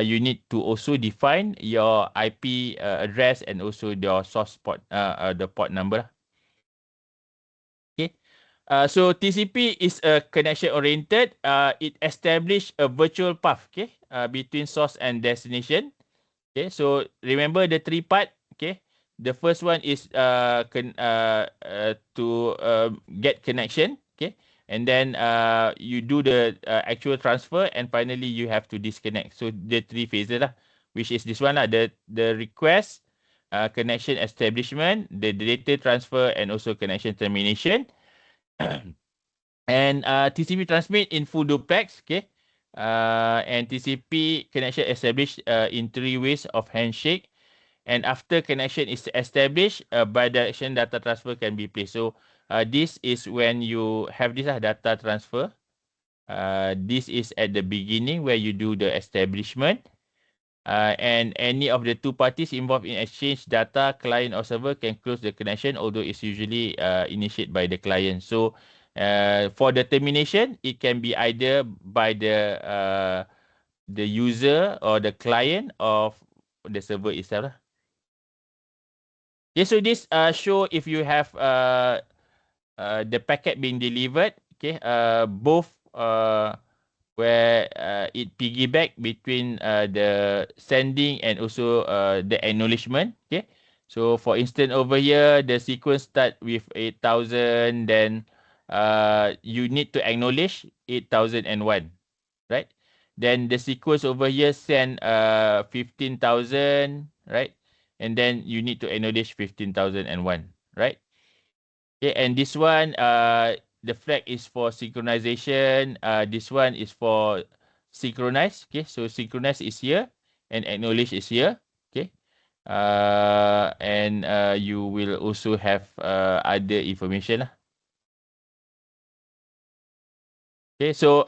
you need to also define your IP address and also your source port, the port number. Okay. So TCP is a connection oriented. It establish a virtual path, okay, between source and destination. Okay, so remember the three part. Okay, the first one is to get connection. Okay, and then you do the actual transfer, and finally you have to disconnect. So the three phases lah, which is this one lah, the request, connection establishment, the data transfer, and also connection termination. And TCP transmit in full duplex, okay. And TCP connection established in 3 ways of handshake. And after connection is established, bidirectional data transfer can be placed. So this is when you have this data transfer. This is at the beginning where you do the establishment. And any of the two parties involved in exchange data, client or server, can close the connection, although it's usually initiated by the client. So for the termination, it can be either by the user or the client of the server itself. Okay, so this show if you have the packet being delivered. Okay, both where it piggyback between the sending and also the acknowledgement. Okay, so for instance over here the sequence start with 8,000, then you need to acknowledge 8,001, right? Then the sequence over here send 15,000, right? And then you need to acknowledge 15,001, right? Okay, and this one, the flag is for synchronization. This one is for synchronize. Okay, so synchronize is here and acknowledge is here. Okay, and you will also have other information lah. Okay, so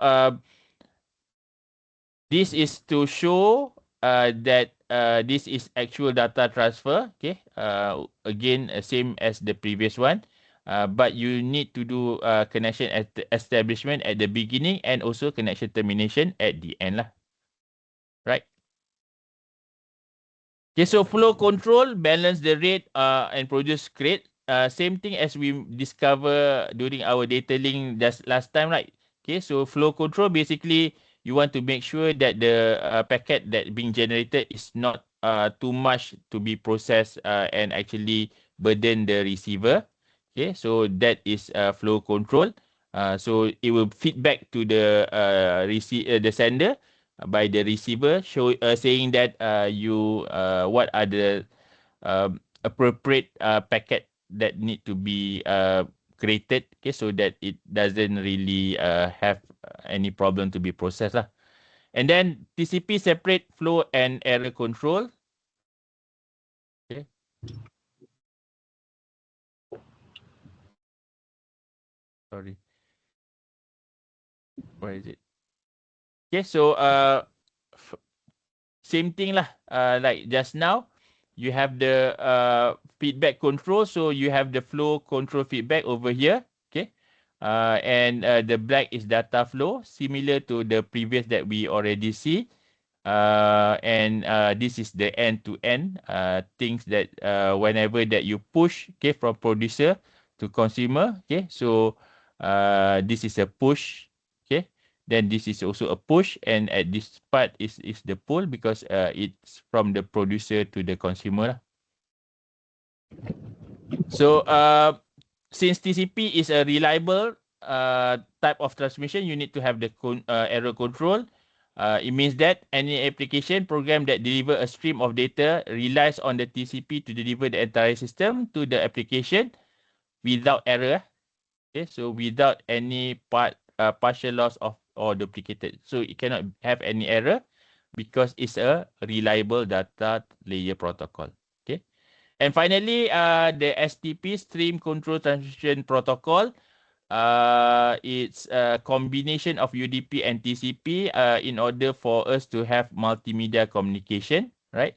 this is to show that this is actual data transfer. Okay, again, same as the previous one. But you need to do connection establishment at the beginning and also connection termination at the end lah. Right. Okay, so flow control, balance the rate and produce crate. Same thing as we discover during our data link just last time, right? Okay, so flow control, basically you want to make sure that the packet that being generated is not too much to be processed and actually burden the receiver. Okay, so that is flow control. So it will feed back to the the sender by the receiver, saying that you what are the appropriate packet that need to be created, okay, so that it doesn't really have any problem to be processed lah. And then TCP separate flow and error control. Okay. Sorry. Where is it? Okay, so same thing lah. Like just now, you have the feedback control. So you have the flow control feedback over here. Okay. And the black is data flow, similar to the previous that we already see. And this is the end-to-end things that whenever that you push, okay, from producer to consumer, okay. So this is a push, okay. Then this is also a push, and at this part is the pull, because it's from the producer to the consumer lah. So since TCP is a reliable type of transmission, you need to have the error control. It means that any application program that deliver a stream of data relies on the TCP to deliver the entire system to the application without error. Okay, so without any partial loss of or duplicated. So it cannot have any error because it's a reliable data layer protocol. Okay. And finally, the STP, Stream Control Transmission Protocol. It's a combination of UDP and TCP in order for us to have multimedia communication, right?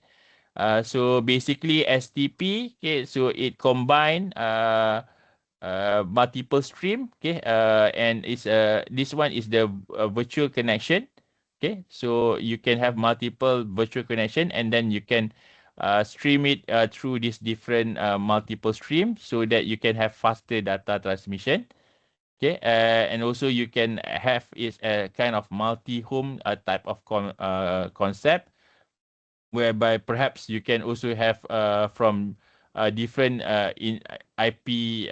So basically STP, okay, so it combine multiple stream, okay, and it's this one is the virtual connection, okay. So you can have multiple virtual connection, and then you can stream it through this different multiple stream, so that you can have faster data transmission. Okay, and also you can have is a kind of multi-home type of concept, whereby perhaps you can also have from different in IP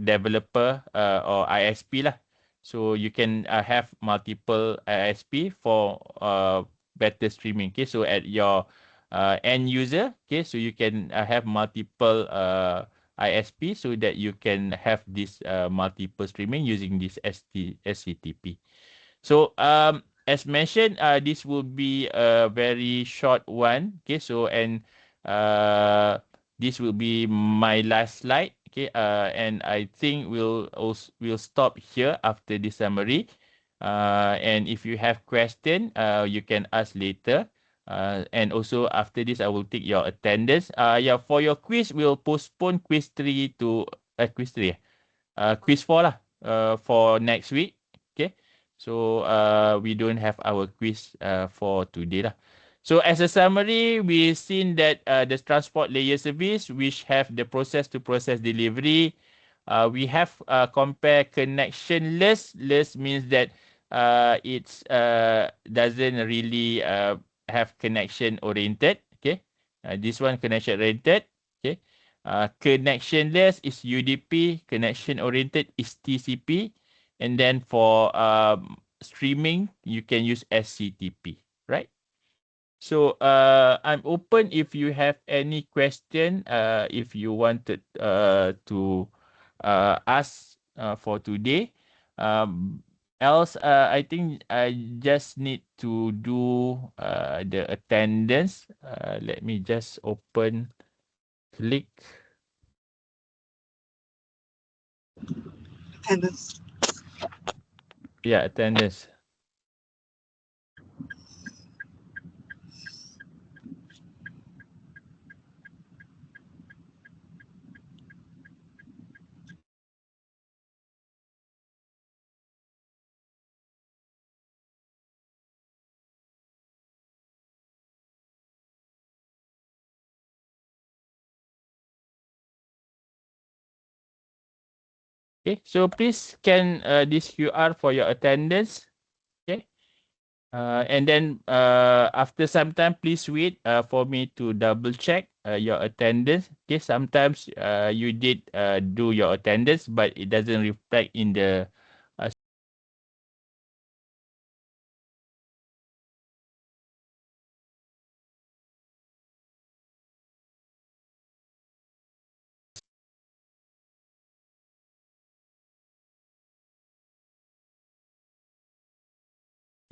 developer or ISP lah. So you can have multiple ISP for better streaming. Okay, so at your end user, okay, so you can have multiple ISP, so that you can have this multiple streaming using this SCTP. So as mentioned, this will be a very short one. Okay, so and this will be my last slide. Okay, and I think we'll stop here after this summary. And if you have question, you can ask later. And also after this, I will take your attendance. Yeah, for your quiz, we'll postpone quiz 3 to quiz 3. Quiz 4 lah. For next week. Okay. So we don't have our quiz for today lah. So as a summary, we've seen that the transport layer service, which have the process-to-process delivery, we have compare connectionless. Less means that it's doesn't really have connection oriented. Okay, this one connection oriented. Okay, connectionless is UDP. Connection oriented is TCP. And then for streaming, you can use SCTP, right? So I'm open if you have any question, if you wanted to ask for today. Else, I think I just need to do the attendance. Let me just open, click. Attendance. Yeah, attendance. Okay, so please scan this QR for your attendance. Okay. And then after some time, please wait for me to double check your attendance. Okay, sometimes you did do your attendance, but it doesn't reflect in the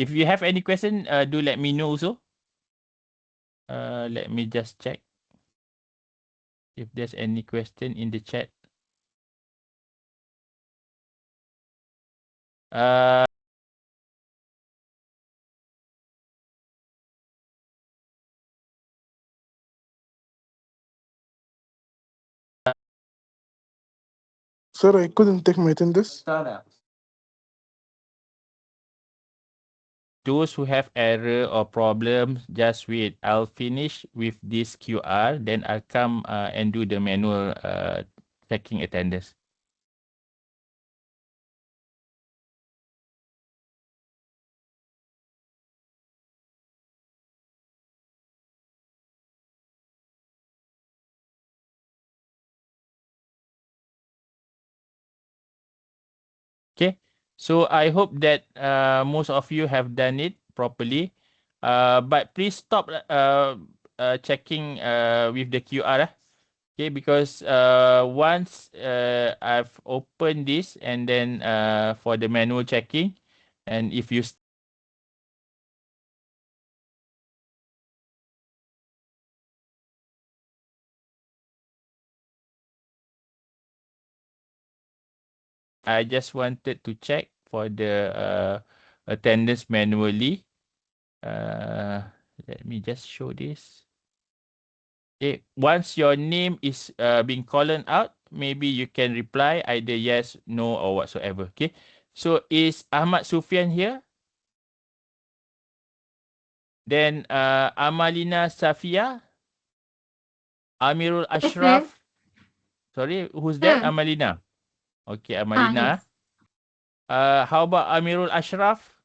If you have any question, do let me know also. Let me just check if there's any question in the chat. Uh, Sir, I couldn't take my attendance. Those who have error or problems, just wait. I'll finish with this QR, then I'll come and do the manual checking attendance. Okay, so I hope that most of you have done it properly. But please stop checking with the QR. Okay, because once I've opened this and then for the manual checking, and if you I just wanted to check for the attendance manually. Let me just show this. Okay, once your name is being called out, maybe you can reply either yes, no, or whatsoever. Okay, so is Ahmad Sufyan here? Then Amalina Safia, Amirul Ashraf. Sorry, who's that? Amalina. Okay, Amalina. Yes. How about Amirul Ashraf?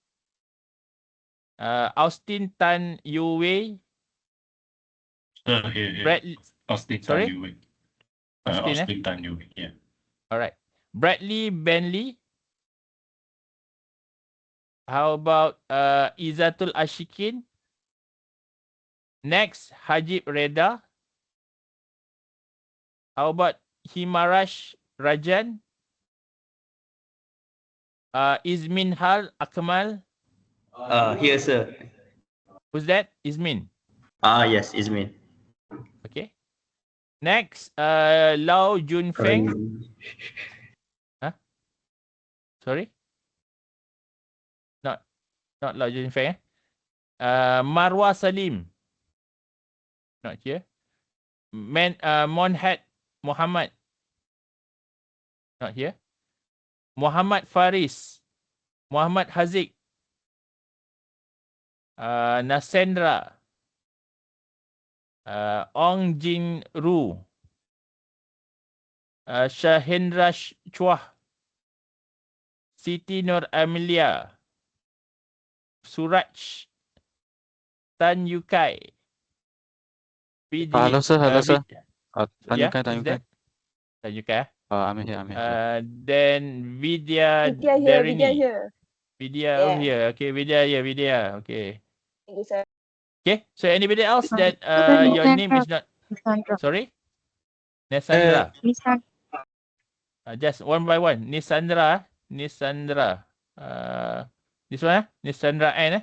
Austin Tan Yu Wei. Here. Bradley. Austin Sorry? Tan Yu Wei. Austin, Austin Tan Yu Wei, yeah. All right. Bradley Benley. How about Izatul Ashikin? Next, Hajib Reda. How about Himarash Rajan? Izmin Hal Akmal. Here, sir. Who's that? Izmin. Yes, Ismail. Okay. Next, Lau Junfeng. Huh? Sorry? Not Lau Junfeng. Marwa Salim. Not here. Monhat Muhammad. Not here. Muhammad Faris. Muhammad Haziq. Nasendra. Ong Jin Ru. Shahendra Chua. Siti Nur Amelia. Suraj. Tan Yukai. Hello, sir. Hello, sir. Tan Yeah, Yukai, Tan who's Yukai. that? Tan Yukai. I'm here. Then Vidya Vidya here. Darini. Vidya here. Vidya Yeah. over here. Okay, Vidya here. Vidya. Okay. Thank you, sir. Okay. So anybody else that your name is not sorry? Nesandra. Just one by one. Nisandra. Nisandra. This one, Nisandra N.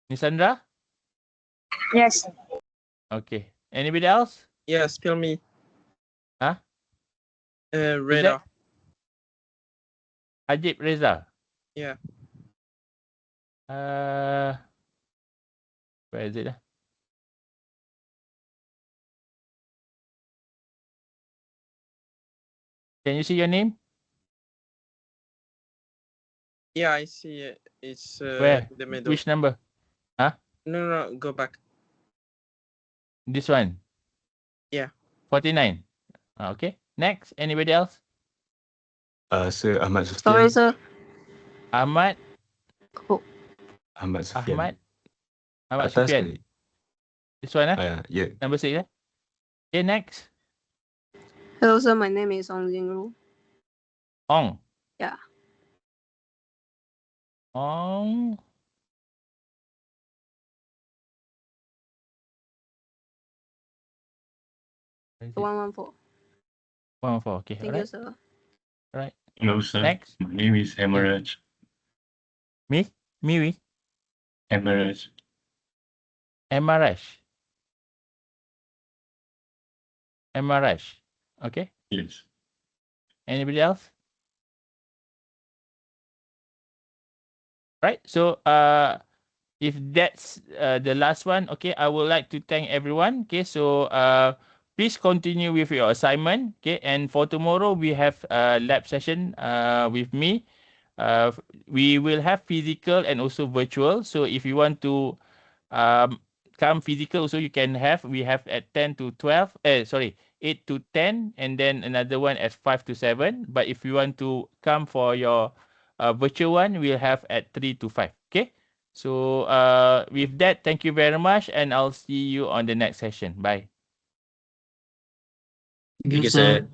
Nisandra? Yes. Okay. Anybody else? Yeah, spill me. Huh? Who's Reda. that? Ajib Reza. Yeah. Where is it? Can you see your name? Yeah, I see it. It's Where? the middle. Which number? No, go back. This one? Yeah. 49. Okay. Next. Anybody else? Sir Ahmad Sufian. Sorry, sir. Ahmad. Ahmad Sufian. Ahmad Atas Sufian. ke? This one, Yeah. Number 6, Okay, next. Hello, sir. My name is Ong Jingru. Ong. Yeah. Ong. Where is it? 114. 114. Okay. Thank you, sir. Alright. No, sir. Next. My name is Emeraj. Miwi. Emeraj. Emarash. Okay. Yes. Anybody else? Right. So if that's the last one, okay, I would like to thank everyone. Okay, so please continue with your assignment. Okay, and for tomorrow we have a lab session with me. We will have physical and also virtual. So if you want to come physical, also you can have. We have at 10 to 12. 8 to 10, and then another one at 5 to 7. But if you want to come for your virtual one, we'll have at 3 to 5. Okay. So with that, thank you very much, and I'll see you on the next session. Bye. Thank you, sir.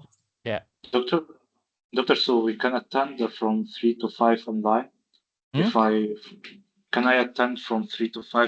Doctor, so we can attend from 3 to 5 online. If I can I attend from 3 to 5